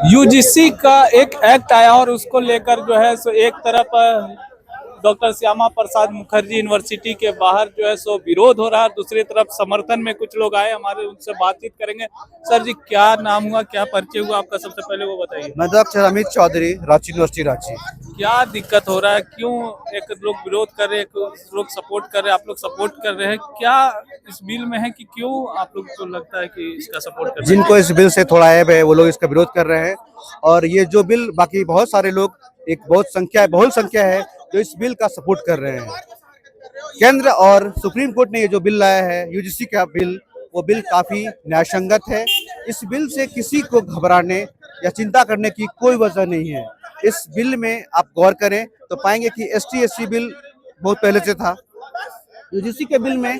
UGC का एक act आया और उसको लेकर जो है सो एक तरफ डॉक्टर श्यामा प्रसाद मुखर्जी यूनिवर्सिटी के बाहर जो है सो विरोध हो रहा है, दूसरी तरफ समर्थन में कुछ लोग आए हमारे, उनसे बातचीत करेंगे। सर जी, क्या नाम हुआ, क्या परिचय हुआ आपका, सबसे पहले वो बताइए। मैं डॉक्टर अमित चौधरी, रांची यूनिवर्सिटी रांची। क्या दिक्कत हो रहा है, क्यों एक लोग विरोध कर रहे हैं, एक लोग सपोर्ट कर रहे हैं, आप लोग सपोर्ट कर रहे हैं, क्या इस बिल में है कि क्यों आप लोग को लगता है कि इसका सपोर्ट कर रहे हैं? जिनको इस बिल से थोड़ा ऐब है वो लोग इसका विरोध कर रहे हैं, और ये जो बिल बाकी बहुत सारे लोग, एक बहुल संख्या है जो इस बिल का सपोर्ट कर रहे हैं। केंद्र और सुप्रीम कोर्ट ने ये जो बिल लाया है, यूजीसी का बिल, वो बिल काफी न्यायसंगत है। इस बिल से किसी को घबराने या चिंता करने की कोई वजह नहीं है। इस बिल में आप गौर करें तो पाएंगे कि एसटी एससी बिल बहुत पहले से था। यूजीसी के बिल में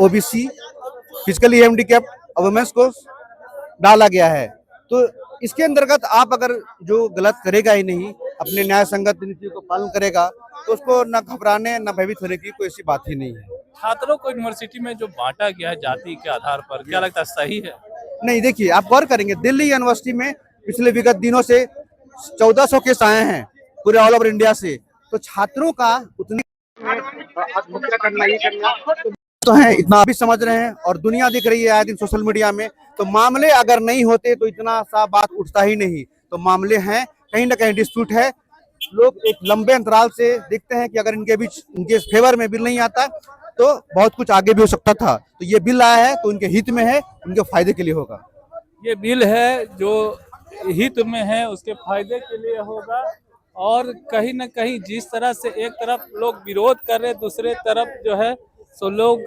ओबीसी, फिजिकली हैंडिकैप और वुमेन्स को डाला गया है। तो इसके अंतर्गत आप अगर जो गलत करेगा ही नहीं, अपने न्याय संगत नीति को पालन करेगा, तो उसको न घबराने न भयभीत होने की कोई ऐसी बात ही नहीं है। छात्रों को यूनिवर्सिटी में जो बांटा गया है जाति के आधार पर, क्या लगता है सही है? नहीं, देखिए, आप गौर करेंगे, दिल्ली यूनिवर्सिटी में पिछले विगत दिनों से 1400 केस आए हैं पूरे ऑल ओवर इंडिया से। तो छात्रों का उतनी तो है, इतना आप भी समझ रहे हैं और दुनिया दिख रही है आए दिन सोशल मीडिया में। तो मामले अगर नहीं होते तो इतना सा बात उठता ही नहीं। तो मामले हैं, कहीं ना कहीं डिस्प्यूट है। लोग एक लंबे अंतराल से देखते हैं कि अगर इनके बीच, इनके फेवर में बिल नहीं आता तो बहुत कुछ आगे भी हो सकता था। तो ये बिल आया है तो उनके हित में है, उनके फायदे के लिए होगा। ये बिल है जो हित में है, उसके फायदे के लिए होगा। और कहीं ना कहीं जिस तरह से एक तरफ लोग विरोध कर रहे, दूसरे तरफ जो है सो लोग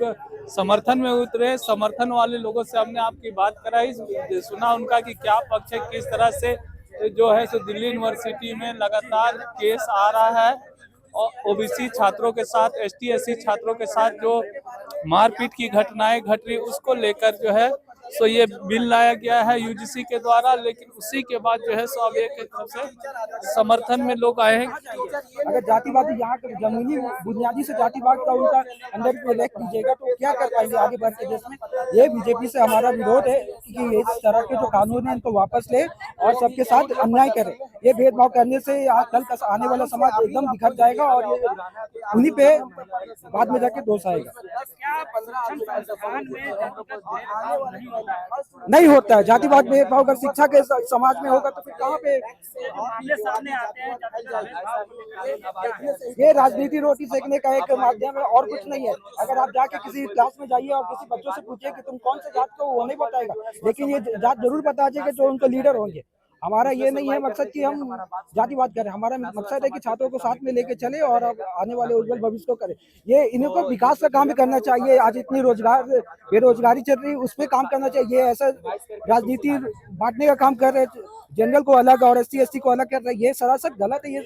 समर्थन में उतरे। समर्थन वाले लोगों से हमने आपकी बात कराई, सुना उनका कि क्या पक्ष है, किस तरह से जो है सो दिल्ली यूनिवर्सिटी में लगातार केस आ रहा है और ओबीसी छात्रों के साथ, एसटी एससी छात्रों के साथ जो मारपीट की घटनाएं घट रही, उसको लेकर जो है सो ये बिल लाया गया है यूजीसी के द्वारा। लेकिन उसी के बाद जो है सो अब एक तरफ से समर्थन में लोग आए हैं। अगर जातिवादी यहाँ के जमीनी बुनियादी से जातिवाद का उनका अंदर को इलेक्ट कीजिएगा तो क्या कर पाएंगे आगे बढ़ के देश में। ये बीजेपी से हमारा विरोध है कि इस तरह के जो कानून है इनको वापस ले और सबके साथ अन्याय करे। ये भेदभाव करने से कल का आने वाला समाज एकदम बिखर जाएगा और ये उन्हीं पे बाद में जाके दोष आएगा। नहीं होता है जातिवाद भेदभाव, अगर शिक्षा के समाज में होगा तो फिर कहाँ पे ये राजनीति रोटी सेकने का एक माध्यम है और कुछ नहीं है। अगर आप जाके किसी क्लास में जाइए और किसी बच्चों से पूछिए कि तुम कौन से जात को, वो नहीं बताएगा, लेकिन ये जात जरूर बता देगा जो उनके लीडर होंगे। हमारा ये नहीं है मकसद कि हम जातिवाद करें, हमारा मकसद है कि छात्रों को साथ में लेके चले और अब आने वाले उज्जवल भविष्य को करें। ये इनको विकास का काम भी करना चाहिए। आज इतनी बेरोजगारी चल रही है, उस पर काम करना चाहिए। ये ऐसा राजनीति बांटने का काम कर रहे हैं, जनरल को अलग और एससी एसटी को अलग कर रहे हैं, ये सरासर गलत है। ये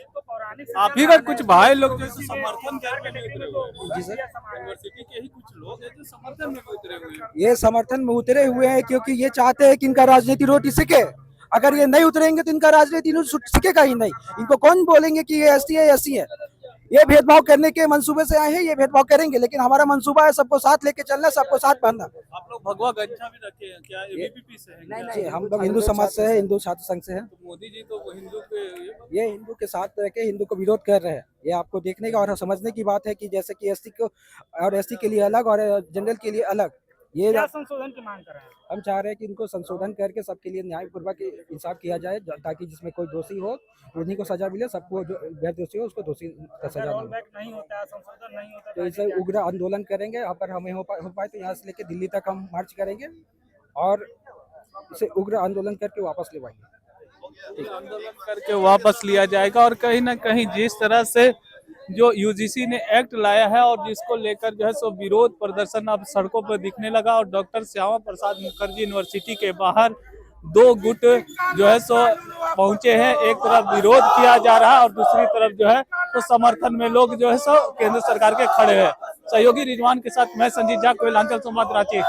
आप ही का कुछ भाई लोग जो समर्थन करके भी उतरे हुए। जी सर, यूनिवर्सिटी के ही कुछ लोग हैं जो समर्थन में उतरे हुए हैं। ये समर्थन में उतरे हुए हैं क्योंकि ये चाहते हैं कि इनका राजनीति रोटी सीखे। अगर ये नहीं उतरेंगे तो इनका राजनीति सीखेगा ही नहीं। इनको कौन बोलेंगे कि ये एसटी है एससी है। ये भेदभाव करने के मंसूबे से आए हैं, ये भेदभाव करेंगे, लेकिन हमारा मंसूबा है सबको साथ लेके चलना, सबको साथ बढ़ना। आप लोग भगवा गंजा भी रखे हैं क्या? एबीवीपी से हैं? नहीं, हम लोग हिंदू समाज से है, हिंदू छात्र संघ से है। तो मोदी जी तो हिंदू के, ये हिंदू के साथ रह के हिंदू को विरोध कर रहे हैं। ये आपको देखने का और समझने की बात है कि जैसे कि एसटी को और एसटी के लिए अलग और जनरल के लिए अलग, ये संशोधन की मांग कर रहे हैं। हम चाह रहे हैं कि इनको संशोधन करके सबके लिए न्यायपूर्वक इंसाफ किया जाए, ताकि जिसमें कोई दोषी हो उन्हीं को सजा मिले, सबको जो गैर दोषी हो उसको दोषी का सजा मिले। नहीं होता है, संशोधन नहीं होता, तो इसे उग्र आंदोलन करेंगे। अगर हमें हो पाए तो यहाँ से लेके दिल्ली तक हम मार्च करेंगे और इसे उग्र आंदोलन करके वापस लेवाएंगे। आंदोलन करके वापस लिया जाएगा। और कहीं ना कहीं जिस तरह से जो यूजीसी ने एक्ट लाया है और जिसको लेकर जो है सो विरोध प्रदर्शन अब सड़कों पर दिखने लगा, और डॉक्टर श्यामा प्रसाद मुखर्जी यूनिवर्सिटी के बाहर दो गुट जो है सो पहुंचे हैं। एक तरफ विरोध किया जा रहा है और दूसरी तरफ जो है तो समर्थन में लोग जो है सो केंद्र सरकार के खड़े हैं। सहयोगी रिजवान के साथ मैं संजीत झा, कोयलांचल संवाद, रांची।